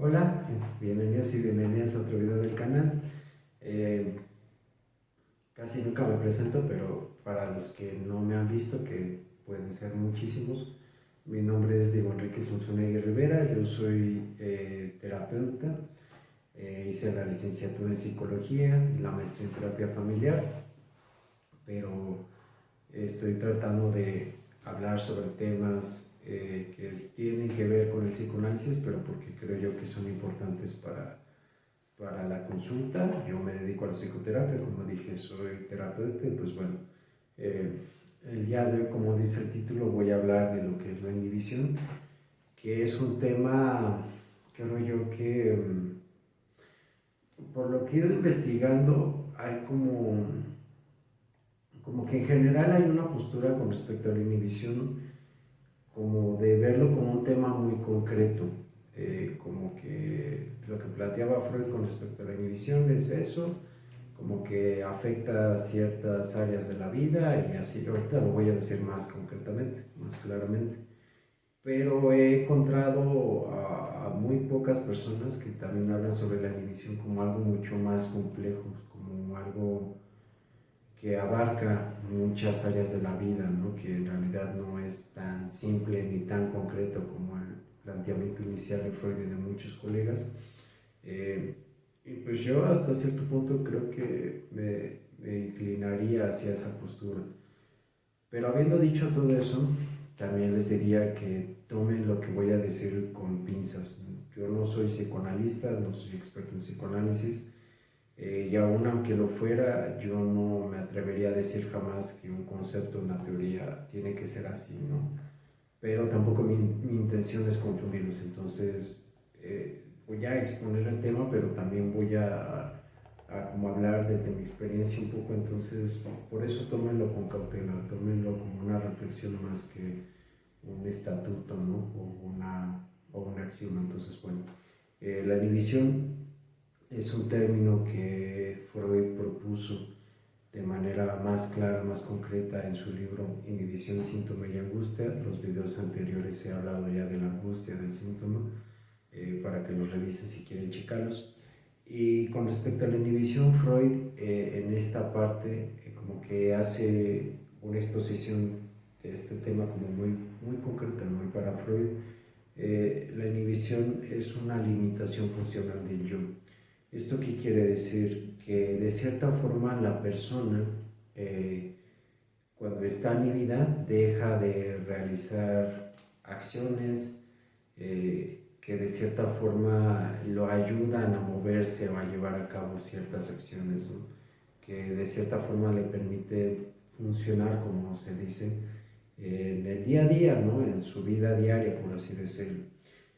Hola, bienvenidos y bienvenidas a otro video del canal. Eh, Casi nunca me presento, pero para los que no me han visto, que pueden ser muchísimos, mi nombre es Diego Enrique Zunzunegui Rivera, yo soy terapeuta, hice la licenciatura en psicología y la maestría en terapia familiar, pero estoy tratando de hablar sobre temas que tienen que ver con el psicoanálisis, pero porque creo yo que son importantes para la consulta. Yo me dedico a la psicoterapia, como dije, soy terapeuta, y pues bueno, eh, el día de hoy, como dice el título, voy a hablar de lo que es la inhibición, que es un tema, creo yo que, por lo que he ido investigando, hay como que en general hay una postura con respecto a la inhibición, como de verlo como un tema muy concreto, como que lo que planteaba Freud con respecto a la inhibición es eso, como que afecta ciertas áreas de la vida y así. Ahorita lo voy a decir más concretamente, más claramente, pero he encontrado a muy pocas personas que también hablan sobre la inhibición como algo mucho más complejo, como algo que abarca muchas áreas de la vida, ¿no? Que en realidad no es tan simple ni tan concreto como el planteamiento inicial de Freud y de muchos colegas. Eh, y pues yo hasta cierto punto creo que me inclinaría hacia esa postura. Pero habiendo dicho todo eso, también les diría que tomen lo que voy a decir con pinzas. Yo no soy psicoanalista, no soy experto en psicoanálisis, y aún aunque lo fuera, yo no me atrevería a decir jamás que un concepto, una teoría, tiene que ser así, ¿no? Pero tampoco mi intención es confundirlos, entonces voy a exponer el tema, pero también voy a como hablar desde mi experiencia un poco, entonces por eso tómenlo con cautela, tómenlo como una reflexión más que un estatuto, ¿no? O una axioma. Entonces, bueno, la inhibición es un término que Freud propuso de manera más clara, más concreta en su libro Inhibición, Síntoma y Angustia. Los videos anteriores he hablado ya de la angustia, del síntoma, para que los revisen si quieren checarlos. Y con respecto a la inhibición, Freud en esta parte como que hace una exposición de este tema como muy concreta, ¿no? Y para Freud la inhibición es una limitación funcional del yo. ¿Esto qué quiere decir? Que de cierta forma la persona, eh, cuando está inhibida, deja de realizar acciones que de cierta forma lo ayudan a moverse o a llevar a cabo ciertas acciones, ¿no? Que de cierta forma le permite funcionar, como se dice, en el día a día, ¿no? En su vida diaria, por así decirlo.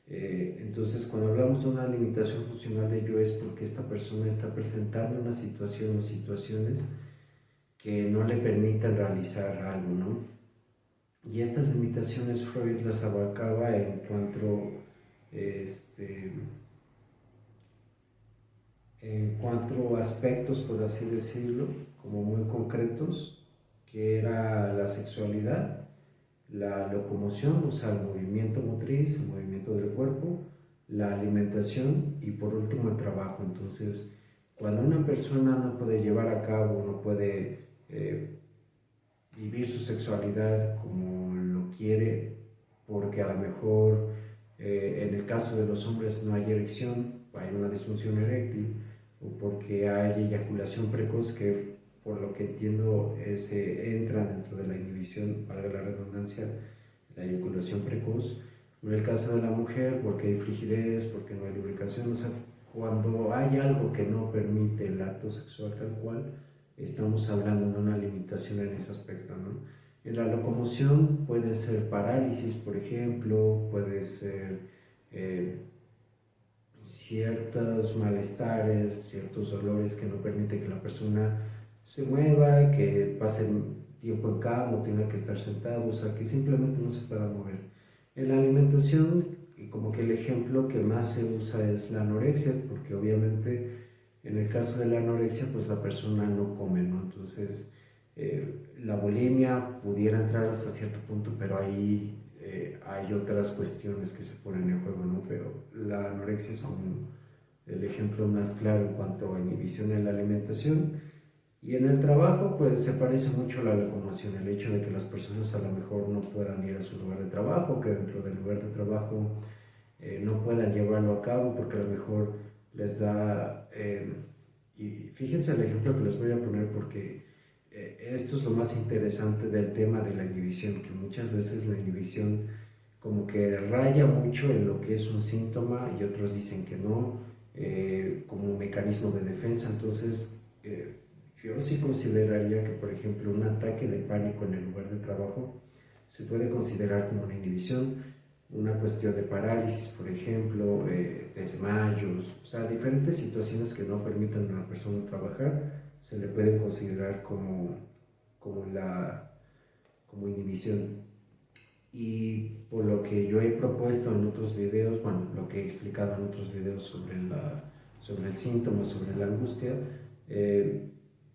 Entonces, cuando hablamos de una limitación funcional de yo, es porque esta persona está presentando una situación o situaciones que no le permiten realizar algo, ¿no? Y estas limitaciones Freud las abarcaba este, en cuatro aspectos, por así decirlo, como muy concretos, que era la sexualidad, la locomoción, o sea, el movimiento motriz, el movimiento del cuerpo, la alimentación y por último el trabajo. Entonces, cuando una persona no puede llevar a cabo, no puede vivir su sexualidad como lo quiere, porque a lo mejor en el caso de los hombres no hay erección, hay una disfunción eréctil, o porque hay eyaculación precoz, que por lo que entiendo se entra dentro de la inhibición, para la redundancia, la eyaculación precoz. En el caso de la mujer, porque hay frigidez, porque no hay lubricación, o sea, cuando hay algo que no permite el acto sexual tal cual, estamos hablando de una limitación en ese aspecto, ¿no? En la locomoción puede ser parálisis, por ejemplo, puede ser eh, ciertos malestares, ciertos dolores que no permiten que la persona se mueva, que pase tiempo en cama o tenga que estar sentado, o sea, que simplemente no se pueda mover. En la alimentación, como que el ejemplo que más se usa es la anorexia, porque obviamente en el caso de la anorexia, pues la persona no come, ¿no? Entonces, la bulimia pudiera entrar hasta cierto punto, pero ahí hay otras cuestiones que se ponen en juego, ¿no? Pero la anorexia es como el ejemplo más claro en cuanto a inhibición en la alimentación. Y en el trabajo, pues se parece mucho a la locomoción, el hecho de que las personas a lo mejor no puedan ir a su lugar de trabajo, que dentro del lugar de trabajo no puedan llevarlo a cabo porque a lo mejor les da... y fíjense el ejemplo que les voy a poner porque esto es lo más interesante del tema de la inhibición, que muchas veces la inhibición como que raya mucho en lo que es un síntoma y otros dicen que no, como un mecanismo de defensa. Entonces, yo sí consideraría que, por ejemplo, un ataque de pánico en el lugar de trabajo se puede considerar como una inhibición, una cuestión de parálisis, por ejemplo, desmayos, o sea, diferentes situaciones que no permitan a la persona trabajar, se le pueden considerar como inhibición. Y por lo que yo he propuesto en otros videos, bueno, lo que he explicado en otros videos sobre el síntoma, sobre la angustia,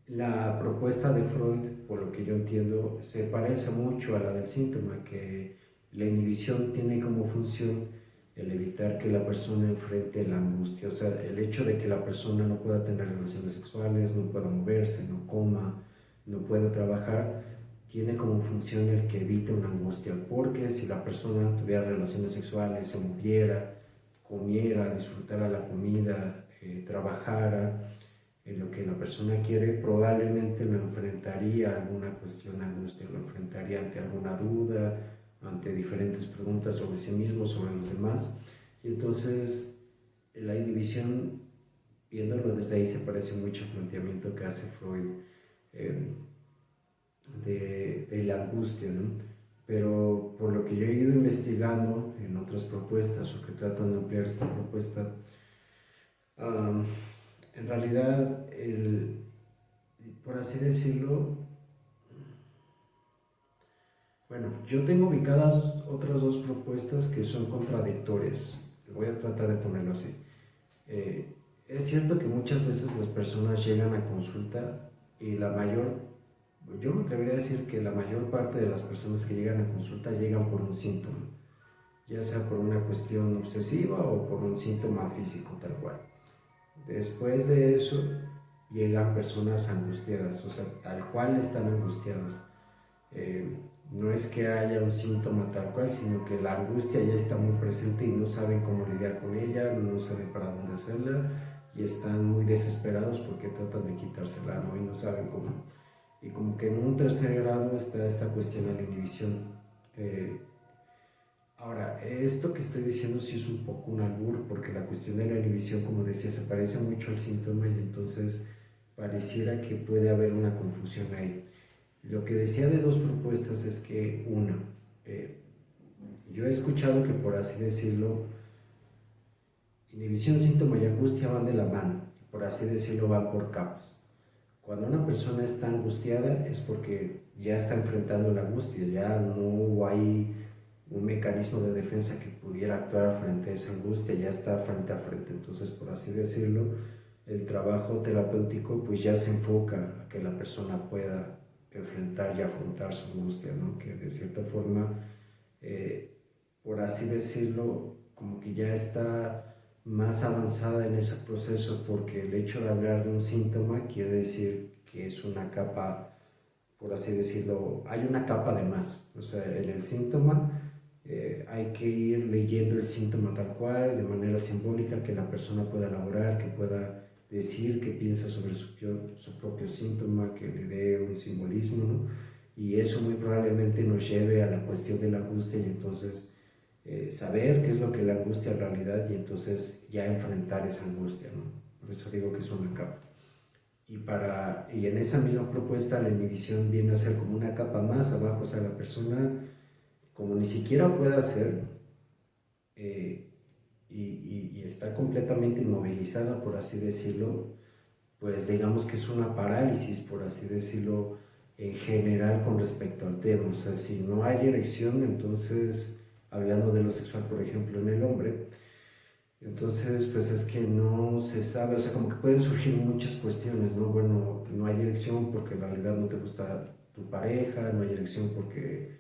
la propuesta de Freud, por lo que yo entiendo, se parece mucho a la del síntoma, que la inhibición tiene como función el evitar que la persona enfrente la angustia, o sea, el hecho de que la persona no pueda tener relaciones sexuales, no pueda moverse, no coma, no pueda trabajar, tiene como función el que evite una angustia, porque si la persona tuviera relaciones sexuales, se moviera, comiera, disfrutara la comida, trabajara en lo que la persona quiere, probablemente lo enfrentaría a alguna cuestión de angustia, lo enfrentaría ante alguna duda, ante diferentes preguntas sobre sí mismo, sobre los demás. Y entonces la inhibición, viéndolo desde ahí, se parece mucho al planteamiento que hace Freud eh, de la angustia, ¿no? Pero por lo que yo he ido investigando en otras propuestas o que trato de ampliar esta propuesta, um, en realidad, por así decirlo, bueno, yo tengo ubicadas otras dos propuestas que son contradictorias. Voy a tratar de ponerlo así. Es cierto que muchas veces las personas llegan a consulta y yo me atrevería a decir que la mayor parte de las personas que llegan a consulta llegan por un síntoma, ya sea por una cuestión obsesiva o por un síntoma físico tal cual. Después de eso llegan personas angustiadas, o sea, tal cual están angustiadas. No es que haya un síntoma tal cual, sino que la angustia ya está muy presente y no saben cómo lidiar con ella, no saben para dónde hacerla y están muy desesperados porque tratan de quitársela, ¿no? Y no saben cómo. Y como que en un tercer grado está esta cuestión de la inhibición. Ahora, esto que estoy diciendo sí es un poco un albur, porque la cuestión de la inhibición, como decía, se parece mucho al síntoma y entonces pareciera que puede haber una confusión ahí. Lo que decía de dos propuestas es que yo he escuchado que, por así decirlo, inhibición, síntoma y angustia van de la mano, por así decirlo, van por capas. Cuando una persona está angustiada es porque ya está enfrentando la angustia, ya no hay un mecanismo de defensa que pudiera actuar frente a esa angustia, ya está frente a frente. Entonces, por así decirlo, el trabajo terapéutico pues ya se enfoca a que la persona pueda enfrentar y afrontar su angustia, ¿no? Que de cierta forma, por así decirlo, como que ya está más avanzada en ese proceso, porque el hecho de hablar de un síntoma quiere decir que es una capa, por así decirlo, hay una capa de más. O sea, en el síntoma hay que ir leyendo el síntoma tal cual, de manera simbólica, que la persona pueda elaborar, que pueda decir qué piensa sobre su propio síntoma, que le dé un simbolismo, ¿no? Y eso muy probablemente nos lleve a la cuestión de la angustia y entonces saber qué es lo que la angustia en realidad y entonces ya enfrentar esa angustia, ¿no? Por eso digo que es una capa. Y en esa misma propuesta la inhibición viene a ser como una capa más abajo, o sea, la persona como ni siquiera puede hacer y está completamente inmovilizada, por así decirlo, pues digamos que es una parálisis, por así decirlo, en general con respecto al tema. O sea, si no hay erección, entonces, hablando de lo sexual, por ejemplo, en el hombre, entonces, pues es que no se sabe, o sea, como que pueden surgir muchas cuestiones, ¿no? Bueno, no hay erección porque en realidad no te gusta tu pareja, no hay erección porque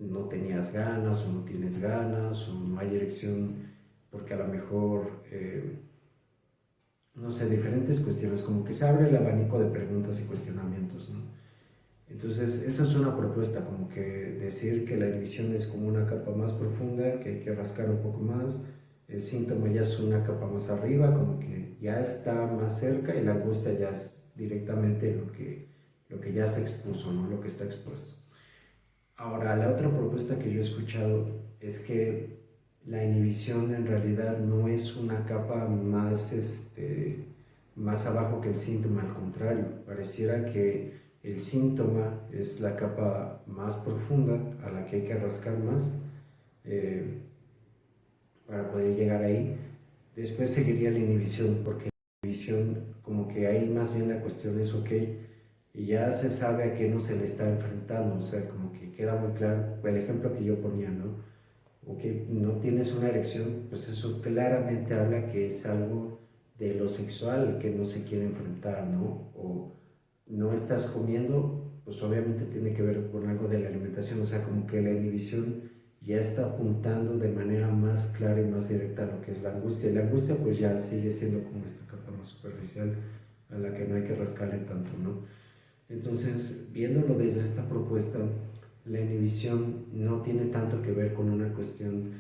no tenías ganas o no tienes ganas o no hay erección porque a lo mejor, no sé, diferentes cuestiones, como que se abre el abanico de preguntas y cuestionamientos, ¿no? Entonces, esa es una propuesta, como que decir que la inhibición es como una capa más profunda, que hay que rascar un poco más, el síntoma ya es una capa más arriba, como que ya está más cerca y la angustia ya es directamente lo que ya se expuso, ¿no? Lo que está expuesto. Ahora, la otra propuesta que yo he escuchado es que la inhibición en realidad no es una capa más, más abajo que el síntoma, al contrario, pareciera que el síntoma es la capa más profunda a la que hay que rascar más eh, para poder llegar ahí. Después seguiría la inhibición, porque la inhibición como que ahí más bien la cuestión es, ok, y ya se sabe a qué no se le está enfrentando, o sea, como que queda muy claro, el ejemplo que yo ponía, ¿no? O que no tienes una erección, pues eso claramente habla que es algo de lo sexual que no se quiere enfrentar, ¿no? O no estás comiendo, pues obviamente tiene que ver con algo de la alimentación, o sea, como que la inhibición ya está apuntando de manera más clara y más directa a lo que es la angustia. Y la angustia pues ya sigue siendo como esta capa más superficial a la que no hay que rascarle tanto, ¿no? Entonces, viéndolo desde esta propuesta, la inhibición no tiene tanto que ver con una cuestión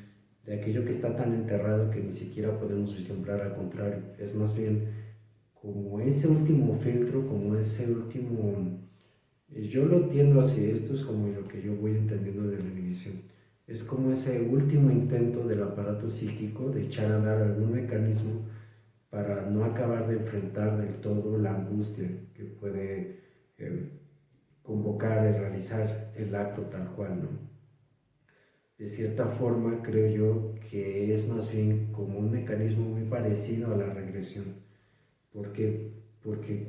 de aquello que está tan enterrado que ni siquiera podemos vislumbrar, al contrario, es más bien como ese último filtro, como ese último, yo lo entiendo así, esto es como lo que yo voy entendiendo de la inhibición, es como ese último intento del aparato psíquico de echar a andar algún mecanismo para no acabar de enfrentar del todo la angustia que puede eh, convocar y realizar el acto tal cual, ¿no? De cierta forma creo yo que es más bien como un mecanismo muy parecido a la regresión, porque, porque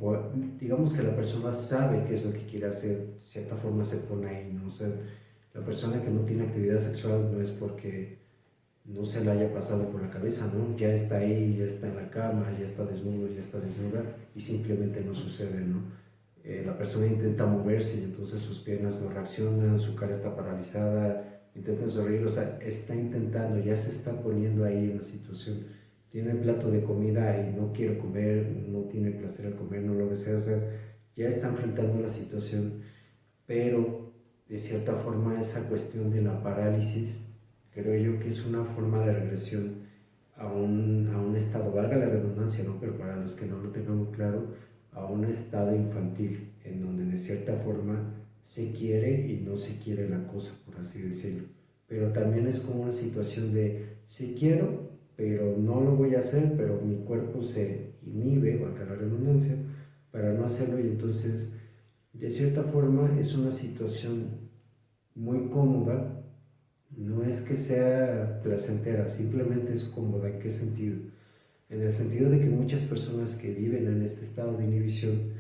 digamos que la persona sabe qué es lo que quiere hacer, de cierta forma se pone ahí, ¿no? O sea, la persona que no tiene actividad sexual no es porque no se le haya pasado por la cabeza, ¿no? Ya está ahí, ya está en la cama, ya está desnudo, ya está desnuda y simplemente no sucede, ¿no? La persona intenta moverse y entonces sus piernas no reaccionan, su cara está paralizada, intenta sonreír, o sea, está intentando, ya se está poniendo ahí en la situación. Tiene el plato de comida y no quiere comer, no tiene placer al comer, no lo desea, o sea, ya está enfrentando la situación, pero de cierta forma esa cuestión de la parálisis creo yo que es una forma de regresión a un estado, valga la redundancia, ¿no? Pero para los que no lo tengan muy claro, a un estado infantil, en donde de cierta forma se quiere y no se quiere la cosa, por así decirlo. Pero también es como una situación de sí quiero, pero no lo voy a hacer, pero mi cuerpo se inhibe, valga la redundancia, para no hacerlo y entonces de cierta forma es una situación muy cómoda, no es que sea placentera, simplemente es cómoda. ¿En qué sentido? En el sentido de que muchas personas que viven en este estado de inhibición,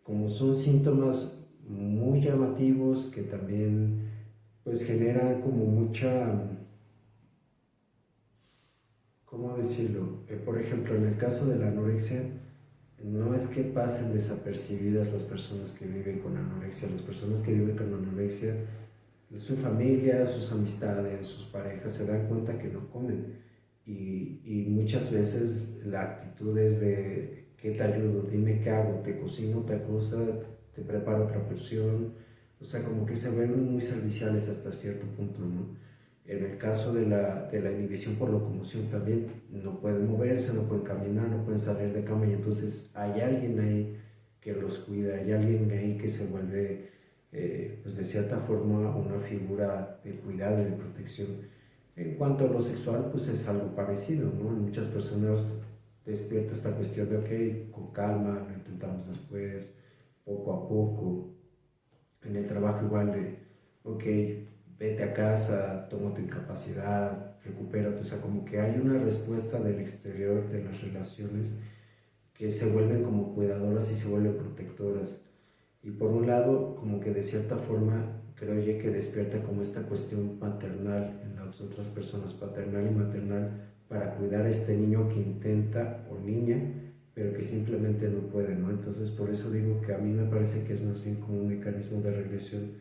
como son síntomas muy llamativos que también pues generan como mucha, ¿cómo decirlo? Por ejemplo, en el caso de la anorexia, no es que pasen desapercibidas las personas que viven con anorexia, las personas que viven con anorexia, su familia, sus amistades, sus parejas se dan cuenta que no comen y muchas veces la actitud es de ¿qué te ayudo? Dime qué hago, te cocino otra cosa, te preparo otra porción, o sea, como que se ven muy serviciales hasta cierto punto, ¿no? En el caso de la inhibición por locomoción también, no pueden moverse, no pueden caminar, no pueden salir de cama y entonces hay alguien ahí que los cuida, hay alguien ahí que se vuelve pues de cierta forma una figura de cuidado y de protección. En cuanto a lo sexual, pues es algo parecido, ¿no? En muchas personas despierta esta cuestión de, ok, con calma, lo intentamos después, poco a poco. En el trabajo igual de, ok, vete a casa, toma tu incapacidad, recupérate, o sea, como que hay una respuesta del exterior de las relaciones que se vuelven como cuidadoras y se vuelven protectoras. Y por un lado, como que de cierta forma, creo yo que despierta como esta cuestión paternal en las otras personas, paternal y maternal, para cuidar a este niño que intenta o niña, pero que simplemente no puede, ¿no? Entonces, por eso digo que a mí me parece que es más bien como un mecanismo de regresión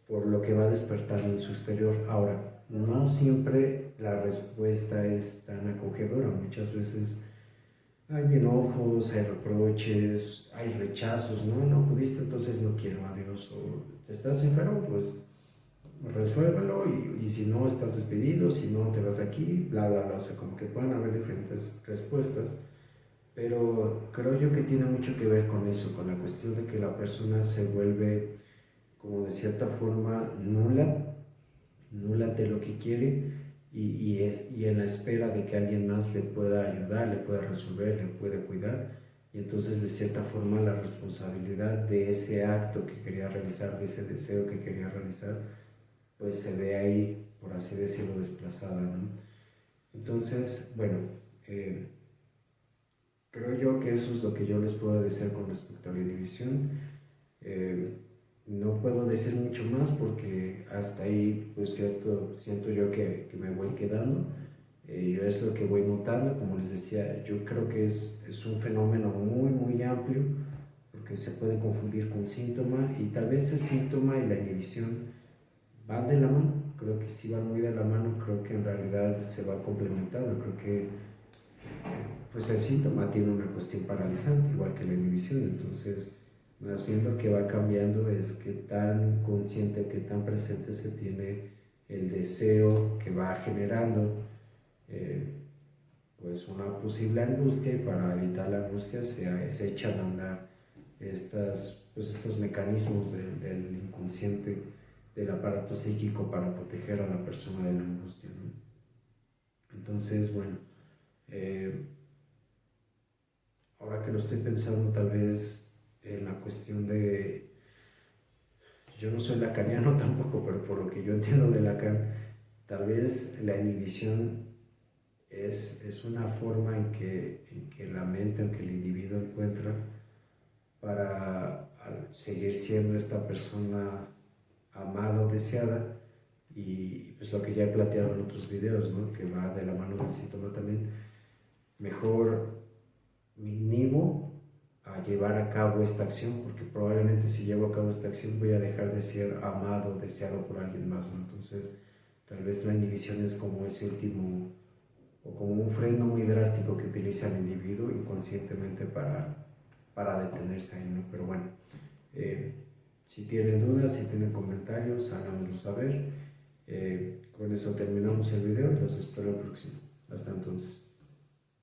por lo que va despertando en su exterior. Ahora, no siempre la respuesta es tan acogedora, muchas veces hay enojos, hay reproches, hay rechazos, no, no pudiste, entonces no quiero, adiós, o estás enfermo, pues resuélvelo y si no estás despedido, si no te vas de aquí, bla, bla, bla, o sea, como que pueden haber diferentes respuestas, pero creo yo que tiene mucho que ver con eso, con la cuestión de que la persona se vuelve como de cierta forma nula ante lo que quiere y en la espera de que alguien más le pueda ayudar, le pueda resolver, le pueda cuidar. Y entonces de cierta forma la responsabilidad de ese acto que quería realizar, de ese deseo que quería realizar, pues se ve ahí, por así decirlo, desplazada, ¿no? Entonces, bueno, eh, creo yo que eso es lo que yo les puedo decir con respecto a la inhibición. Eh, no puedo decir mucho más porque hasta ahí, pues cierto, siento yo que me voy quedando. Yo es lo que voy notando, como les decía, yo creo que es un fenómeno muy, muy amplio porque se puede confundir con síntoma y tal vez el síntoma y la inhibición van de la mano, creo que sí van muy de la mano, creo que en realidad se va complementando, creo que pues el síntoma tiene una cuestión paralizante, igual que la inhibición, entonces más bien lo que va cambiando es qué tan consciente, qué tan presente se tiene el deseo que va generando eh, pues una posible angustia y para evitar la angustia se echan a andar estos mecanismos del inconsciente, del aparato psíquico para proteger a la persona de la angustia, ¿no? Entonces, bueno, eh, ahora que lo estoy pensando tal vez en la cuestión de, yo no soy lacaniano tampoco, pero por lo que yo entiendo de Lacan, tal vez la inhibición es una forma en que la mente, en que el individuo encuentra para seguir siendo esta persona amada o deseada y pues lo que ya he planteado en otros videos, ¿no? Que va de la mano del síntoma también, mejor me inhibo a llevar a cabo esta acción porque probablemente si llevo a cabo esta acción voy a dejar de ser amado o deseado por alguien más, ¿no? Entonces tal vez la inhibición es como ese último o como un freno muy drástico que utiliza el individuo inconscientemente para detenerse ahí, ¿no? Pero bueno, eh, si tienen dudas, si tienen comentarios, háganmelo saber. Con eso terminamos el video y los espero el próximo. Hasta entonces.